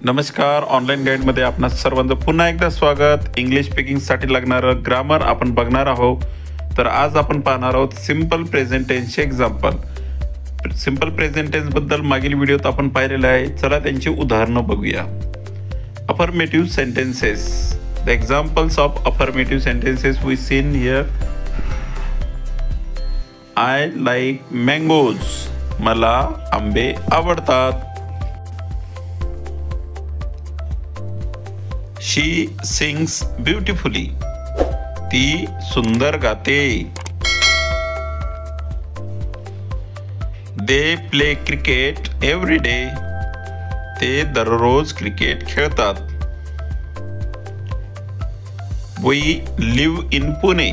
नमस्कार, ऑनलाईन गाईडमध्ये आपणा सर्वांचं पुन्हा एकदा स्वागत। इंग्लिश स्पीकिंगसाठी लागणारं ग्रामर आपण बघणार आहोत। तर आज आपण पाहणार आहोत सिंपल प्रेझेंट टेन्सचे एक्झाम्पल। सिंपल प्रेझेंट टेन्स बद्दल मागील व्हिडिओत आपण पाहिलेलं आहे। चला त्यांची उदाहरणं बघूया। Affirmative sentences. The examples of affirmative sentences we seen here. I like mangoes. मला आंबे आवडतात। She sings beautifully. ती सुंदर गाते। They play cricket every day. ते दररोज क्रिकेट खेळतात। We live in Pune.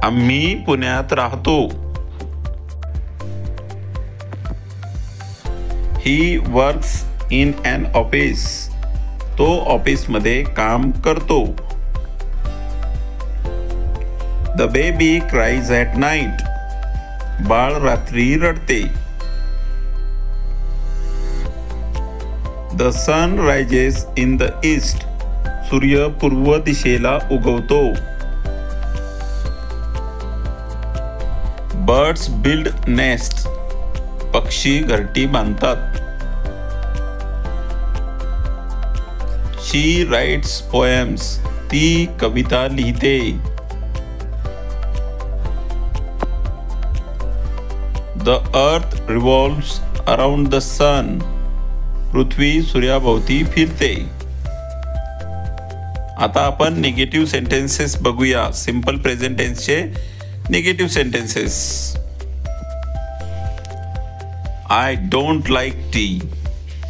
आम्ही पुण्यात राहतो। He works in an office. तो ऑफिसमध्ये काम करतो। The baby cries at night. बाळ रात्री रडते। The sun rises in the east. सूर्य पूर्व दिशेला उगवतो। Birds build nest. पक्षी घरटी बांधतात। She writes poems. ती कविता लिहिते। The earth revolves around the sun. पृथ्वी सूर्याभोवती फिरते। आता आपण निगेटिव्ह सेंटेन्सेस बघूया। सिंपल प्रेझेंट टेन्सचे negative sentences. I don't like tea.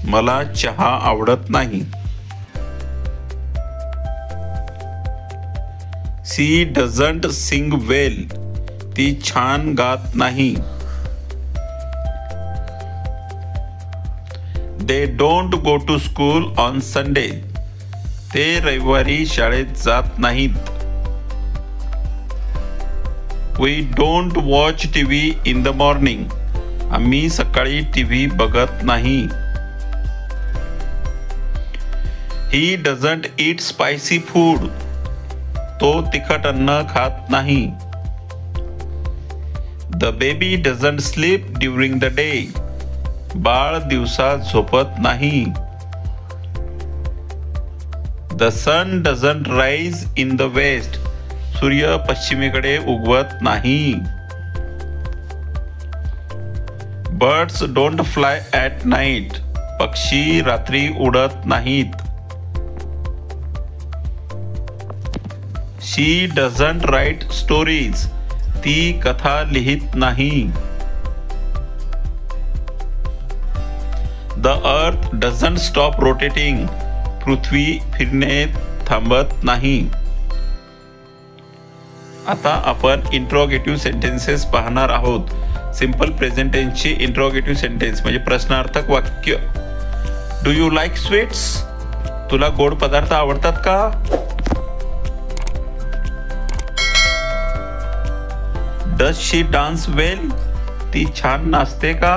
मला चहा आवडत नाही। She doesn't sing well. ती छान गात नाही। They don't go to school on Sunday. ते रविवारी शाळेत जात नाहीत। We don't watch TV in the morning. आम्ही सकाळी टीव्ही बघत नाही। He doesn't eat spicy food. तो तिखट अन्न खात नाही। The baby doesn't sleep during the day. बाळ दिवसा झोपत नाही। The sun doesn't rise in the west. सूर्य पश्चिमेकडे उगवत नाही। Birds don't fly at night. पक्षी रात्री उडत नाहीत। She doesn't write stories. ती कथा लिहित नाही। The earth doesn't stop rotating. पृथ्वी फिरणे थांबत नाही। आता आपण इंट्रोगेटिव्ह सेंटेन्सेस पाहणार आहोत। सिंपल प्रेझेंट टेन्सची इंट्रोगेटिव्ह सेंटेन्स म्हणजे प्रश्नार्थक वाक्य। Do you like sweets? तुला गोड पदार्थ आवडतात का? Does she dance well? ती छान नाचते का?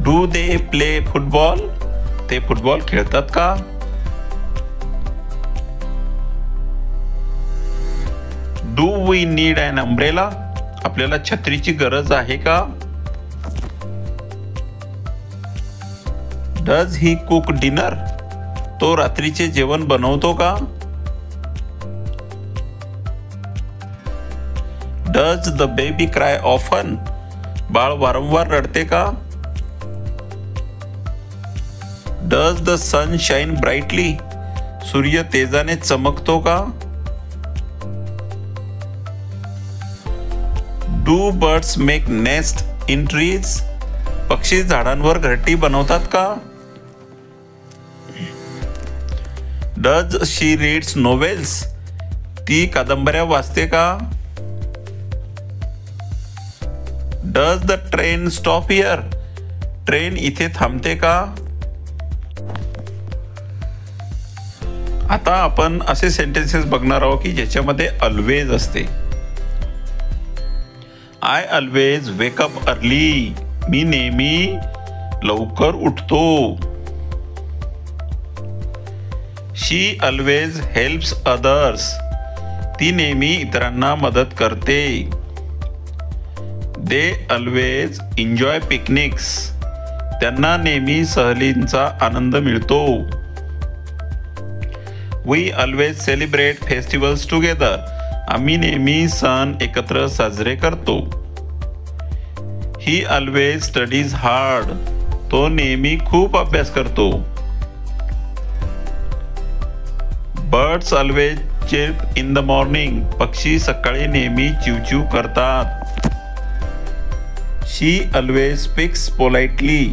Do they play football? ते फुटबॉल खेळतात का? Do we need an umbrella? आपल्याला छत्रीची गरज आहे का? Does he cook dinner? तो रात्रीचे जेवण बनवतो का? Does the baby cry often? बाळ वारंवार रडते का? Does the sun shine brightly? सूर्य तेजाने चमकतो का? Do birds make nest in trees? पक्षी झाडांवर घरटी बनवतात का? Does she reads novels? ती कादंबऱ्या वाचते का? Does the train stop here? Train इथे थांबते का? आता आपण असे सेंटेन्सेस बघणार आहोत की ज्याच्यामध्ये अल्वेज असते। I always wake up early. मी नेहमी लवकर उठतो. She always helps others. ती नेहमी इतरांना मदत करते. They always enjoy picnics. त्यांना नेहमी सहलींचा आनंद मिळतो. We always celebrate festivals together. आम्ही नेहमी सण एकत्र साजरे करतो. He always studies hard. तो नेहमी खूप अभ्यास करतो. Birds always chirp in the morning. पक्षी सकाळी नेहमी चिवचिव करतात. She always speaks politely.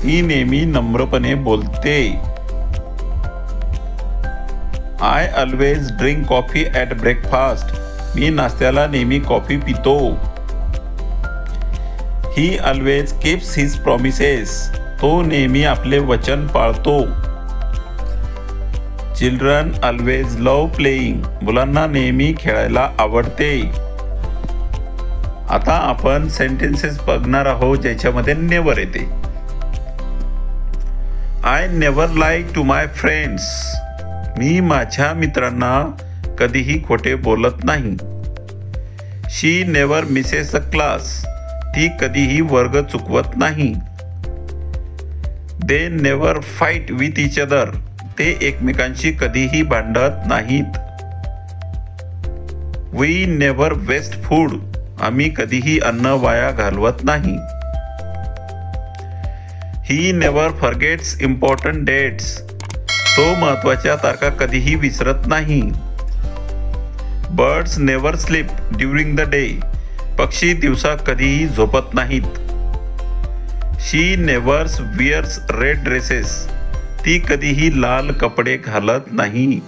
ती नेहमी नम्रपणे बोलते. I always drink coffee at breakfast. मी नाश्त्याला नेहमी कॉफी पितो. ही ऑलवेज कीप्स हिज प्रॉमिसेस. तो नेहमी आपले वचन पाळतो. चिल्ड्रन ऑलवेज लव प्लेइंग. मुलांना नेहमी खेळायला आवडते. आता आपण सेंटेन्सेस बघणार आहोत ज्याच्यामध्ये नेवर येते. I never like to my friends. मी माझ्या मित्रांना कधीही खोटे बोलत नाही. She never misses a class. ती कधीही वर्ग चुकवत नाही. They never fight with each other. ते एकमेकांशी कधीही भांडत नाहीत. We never waste food. आम्ही कधीही अन्न वाया घालवत नाही. He never forgets important dates. तो महत्त्वाच्या तारखा कधीही विसरत नाही. Birds never sleep during the day. पक्षी दिवसा कधीही झोपत नाहीत. शी नेवर्स वियर्स रेड ड्रेसेस. ती कधीही लाल कपडे घालत नाही.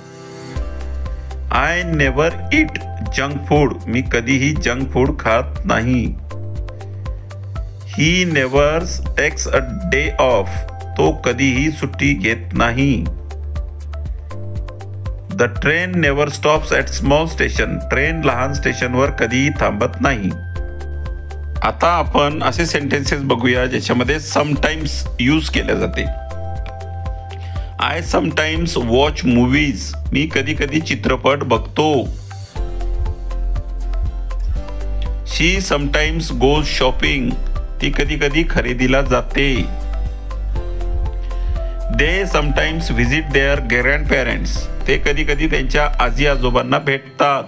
I never eat junk food. मी कधीही जंक फूड खात नाही. He never takes a day off. तो कधीही सुट्टी घेत नाही. The train never stops at small station. Train लहान स्टेशनवर कधीही थांबत नाही. आता आपण असे सेंटेन्सेस बघूया ज्याच्यामध्ये समटाइम्स यूज केले जाते. I sometimes watch movies. मी कधी कधी चित्रपट बघतो. She sometimes goes shopping. ती कधी कधी खरेदीला जाते. They sometimes visit their grandparents. ते कधी कधी त्यांच्या आजी आजोबांना भेटतात.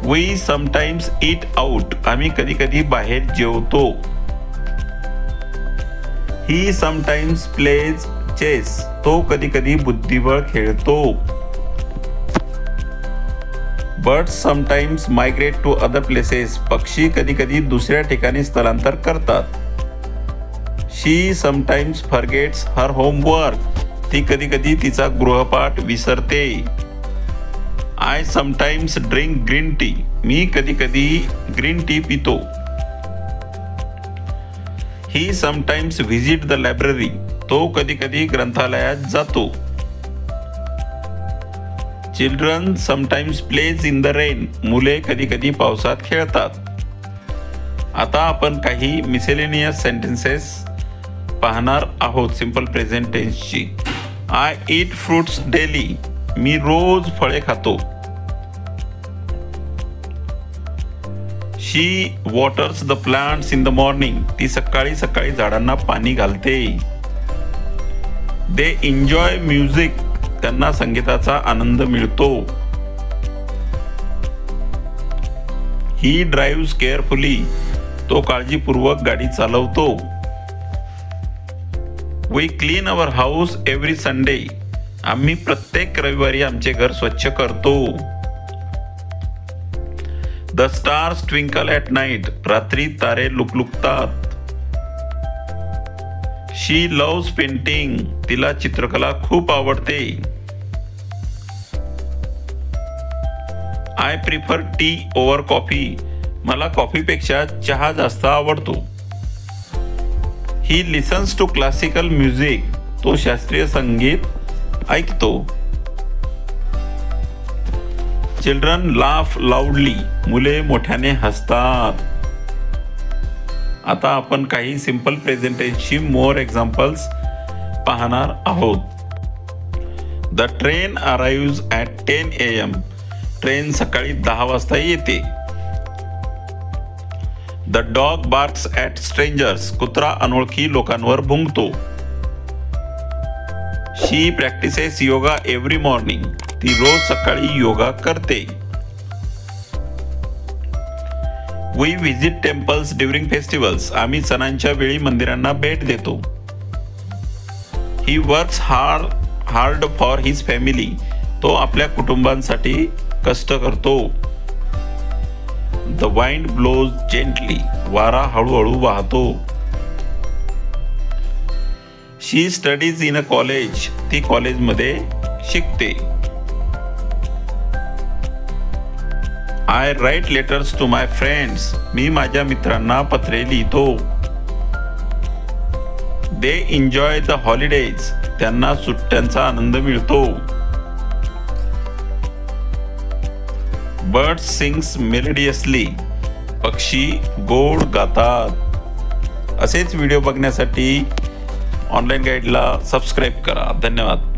We sometimes eat out. आम्ही कधी कधी बाहेर जेवतो. He sometimes plays chess. तो कधी कधी बुद्धिबळ खेळतो. Birds sometimes migrate to other places. पक्षी कधी कधी दुसऱ्या ठिकाणी स्थलांतर करतात. She sometimes forgets her homework. ती कधी कधी तिचा गृहपाठ विसरते. I sometimes drink green tea. मी कधी कधी ग्रीन टी पितो. He sometimes visit the library. तो कधी कधी ग्रंथालयात जातो. Children sometimes plays in the rain. मुले कधी कधी पावसात खेळतात. आता आपण काही मिसेलेनियस सेंटेन्सेस पाहणार आहोत सिंपल प्रेझेंट टेन्सची. I eat fruits daily. मी रोज फळे खातो. She waters the plants in the morning. ती सकाळी सकाळी झाडांना पाणी घालते. They enjoy music. त्यांना संगीताचा आनंद मिळतो. He drives carefully. तो काळजीपूर्वक गाडी चालवतो. We clean our house every Sunday. आम्ही प्रत्येक रविवारी आमचे घर स्वच्छ करतो. The stars twinkle at night. रात्री तारे लुकलुकतात. शी लव्स पेंटिंग. तिला चित्रकला खूप आवडते. I prefer tea over coffee. मला कॉफीपेक्षा चहा जास्त आवडतो. He listens to classical music. तो शास्त्रीय संगीत ऐकतो. Children laugh loudly. मुले मोठ्याने हसतात. आता आपण काही सिंपल प्रेझेंट टेन्सची मोर एक्झाम्पल्स पाहणार आहोत. The train arrives at 10 AM. ट्रेन सकाळी 10 वाजता येते. The dog barks at strangers. कुत्रा अनोळखी लोकांवर भुंकतो. She practices yoga every morning. ती रोज सकाळी योगा करते. We visit temples during festivals. आम्ही सणांच्या वेळी मंदिरांना भेट देतो. He works hard for his family. तो आपल्या कुटुंबांसाठी कष्ट करतो. The wind blows gently. वारा हळूहळू वाहतो. She studies in a college. ती कॉलेजमध्ये शिकते. I write letters to my friends. मी माझ्या मित्रांना पत्रे लिहितो. They enjoy the holidays. त्यांना सुट्ट्यांचा आनंद मिळतो. Birds sings melodiously. पक्षी गोड गातात. असेच व्हिडिओ बघण्यासाठी ऑनलाईन गाईडला सबस्क्राईब करा. धन्यवाद.